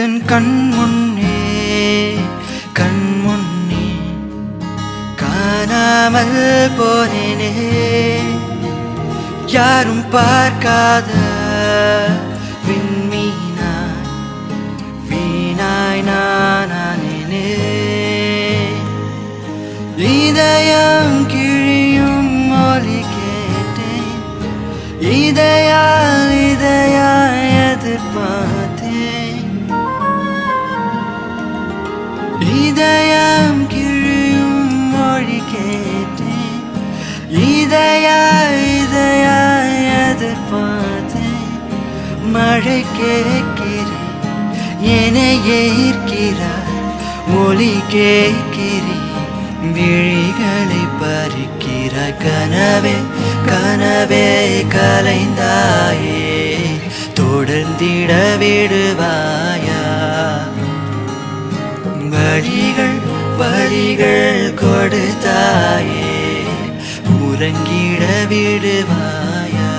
தன் கண்முன்னே காணாமல் போனேனே. யாரும் பார்க்காத விண்மீனாய் வீணாய் நானானேனே. இதயம் கிழியும் மொழி கேட்டேன், இதயால் எதிர்பார்த்தேன். இதயம் கிழியும் மொழி கேட்டேன், இதயால் எதிர்பார்த்தேன். மழை கேட்கிறேன், என்னை ஈர்க்கிறாய், மொழி கேட்கிறேன், விழிகளை பறிக்கிறாய். கனவே கனவே கலைந்தாயே, தொடர்ந்திட விடுவாயா? வழிகள் கொடுத்தாயே, உறங்கிட விடுவாயா?